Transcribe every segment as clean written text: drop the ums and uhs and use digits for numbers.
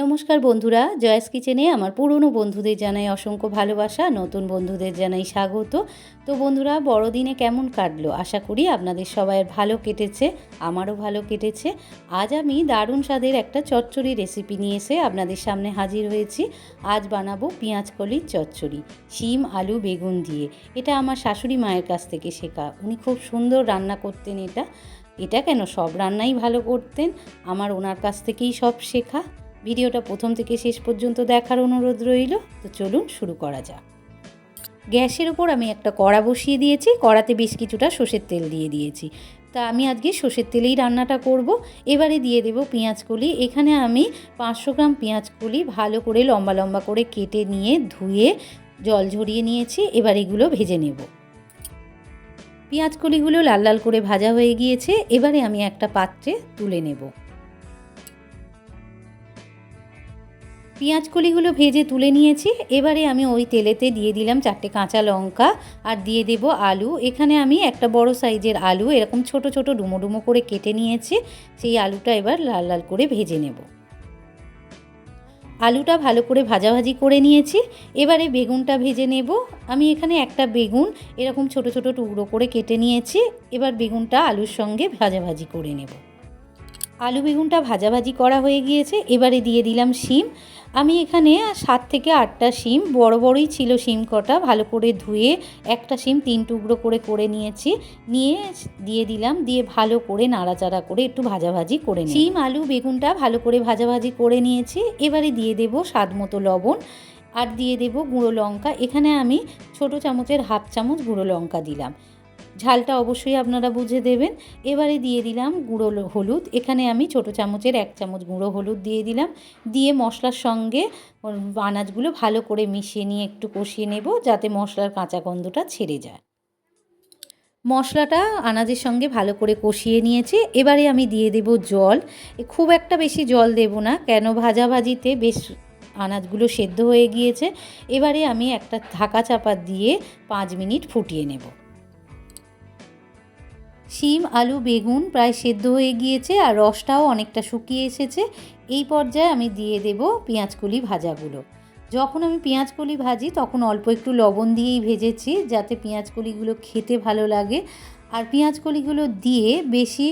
নমস্কার বন্ধুরা, জয়াস কিচেনে আমার পুরনো বন্ধুদের জানাই অসংখ্য ভালোবাসা, নতুন বন্ধুদের জানাই স্বাগত। তো বন্ধুরা, বড়দিনে কেমন কাটলো? আশা করি আপনাদের সবাইয়ের ভালো কেটেছে, আমারও ভালো কেটেছে। আজ আমি দারুণ স্বাদের একটা চচ্চড়ি রেসিপি নিয়ে এসে আপনাদের সামনে হাজির হয়েছি। আজ বানাবো পেঁয়াজ কলির চচ্চড়ি, শিম আলু বেগুন দিয়ে। এটা আমার শাশুড়ি মায়ের কাছ থেকে শেখা। উনি খুব সুন্দর রান্না করতেন। এটা কেন, সব রান্নাই ভালো করতেন, আমার ওনার কাছ থেকেই সব শেখা। ভিডিওটা প্রথম থেকে শেষ পর্যন্ত দেখার অনুরোধ রইল। তো চলুন শুরু করা যাক। গ্যাসের ওপর আমি একটা কড়া বসিয়ে দিয়েছি, কড়াতে বেশ কিছুটা সর্ষের তেল দিয়ে দিয়েছি। তা আমি আজকে সর্ষের তেলেই রান্নাটা করব। এবারে দিয়ে দেব পেঁয়াজ কলি। এখানে আমি 500 গ্রাম পেঁয়াজ কলি ভালো করে লম্বা লম্বা করে কেটে নিয়ে ধুয়ে জল ঝরিয়ে নিয়েছি। এবার এগুলো ভেজে নেব। পেঁয়াজ কলিগুলো লাল লাল করে ভাজা হয়ে গিয়েছে। এবারে আমি একটা পাত্রে তুলে নেব। পেঁয়াজ কলিগুলো ভেজে তুলে নিয়েছি। এবারে আমি ওই তেলেতে দিয়ে দিলাম 4টে কাঁচা লঙ্কা আর দিয়ে দেব আলু। এখানে আমি একটা বড় সাইজের আলু এরকম ছোট ছোট ডুমো ডুমো করে কেটে নিয়েছি। সেই আলুটা এবার লাল লাল করে ভেজে নেব। আলুটা ভালো করে ভাজাভাজি করে নিয়েছি। এবারে বেগুনটা ভেজে নেব। আমি এখানে একটা বেগুন এরকম ছোট ছোট টুকরো করে কেটে নিয়েছি। এবার বেগুনটা আলুর সঙ্গে ভাজাভাজি করে নেব। আলু বেগুনটা ভাজাভাজি করা হয়ে গিয়েছে। এবারে দিয়ে দিলাম শিম। আমি এখানে 7 থেকে 8টা শিম, বড় বড়ই ছিল শিম কটা, ভালো করে ধুয়ে একটা শিম 3 টুকরো করে নিয়েছি। নিয়ে দিয়ে দিলাম, দিয়ে ভালো করে নাড়াচাড়া করে একটু ভাজাভাজি করে নিই। শিম আলু বেগুনটা ভালো করে ভাজাভাজি করে নিয়েছি। এবারে দিয়ে দেব স্বাদ মতো লবণ আর দিয়ে দেব গুঁড়ো লঙ্কা। এখানে আমি ছোট চামচের হাফ চামচ গুঁড়ো লঙ্কা দিলাম। ঝালটা অবশ্যই আপনারা বুঝে দেবেন। এবারে দিয়ে দিলাম গুঁড়ো হলুদ। এখানে আমি ছোট চামচের 1 চামচ গুঁড়ো হলুদ দিয়ে দিলাম। দিয়ে মশলার সঙ্গে আনাজগুলো ভালো করে মিশিয়ে নিয়ে একটু কষিয়ে নেব, যাতে মশলার কাঁচা গন্ধটা ছেড়ে যায়। মশলাটা আনাজের সঙ্গে ভালো করে কষিয়ে নিয়েছি। এবারে আমি দিয়ে দেব জল। খুব একটা বেশি জল দেব না, কেন ভাজাভাজিতে বেশ আনাজগুলো সেদ্ধ হয়ে গিয়েছে। এবারে আমি একটা ঢাকা চাপা দিয়ে 5 মিনিট ফুটিয়ে নেব। শিম আলু বেগুন প্রায় সেদ্ধ হয়ে গিয়েছে আর রসটাও অনেকটা শুকিয়ে এসেছে। এই পর্যায়ে আমি দিয়ে দেব পেঁয়াজকলি ভাজাগুলো। যখন আমি পেঁয়াজকলি ভাজি তখন অল্প একটু লবণ দিয়েই ভেজেছি, যাতে পেঁয়াজকলিগুলো খেতে ভালো লাগে। আর পেঁয়াজকলিগুলো দিয়ে বেশি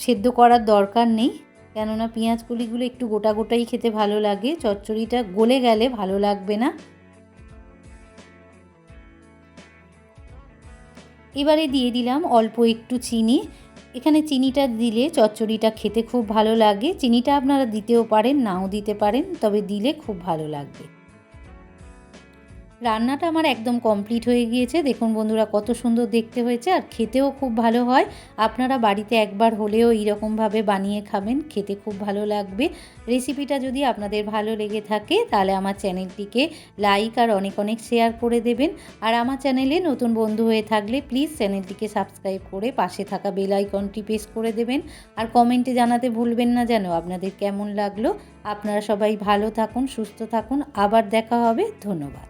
সেদ্ধ করার দরকার নেই, কেননা পেঁয়াজকলিগুলো একটু গোটা গোটাই খেতে ভালো লাগে, চচ্চড়িটা গলে গেলে ভালো লাগবে না। এবারে দিয়ে দিলাম অল্প একটু চিনি। এখানে চিনিটা দিলে চচ্চড়িটা খেতে খুব ভালো লাগে। চিনিটা আপনারা দিতেও পারেন, নাও দিতে পারেন, তবে দিলে খুব ভালো লাগবে। রান্নাটা আমার একদম কমপ্লিট হয়ে গিয়েছে। দেখুন বন্ধুরা, কত সুন্দর দেখতে হয়েছে আর খেতেও খুব ভালো হয়। আপনারা বাড়িতে একবার হলেও এইরকমভাবে বানিয়ে খাবেন, খেতে খুব ভালো লাগবে। রেসিপিটা যদি আপনাদের ভালো লেগে থাকে তাহলে আমার চ্যানেলটিকে লাইক আর অনেক অনেক শেয়ার করে দেবেন। আর আমার চ্যানেলে নতুন বন্ধু হয়ে থাকলে প্লিজ চ্যানেলটিকে সাবস্ক্রাইব করে পাশে থাকা বেল আইকনটি প্রেস করে দেবেন। আর কমেন্টে জানাতে ভুলবেন না যেন আপনাদের কেমন লাগলো। আপনারা সবাই ভালো থাকুন, সুস্থ থাকুন। আবার দেখা হবে। ধন্যবাদ।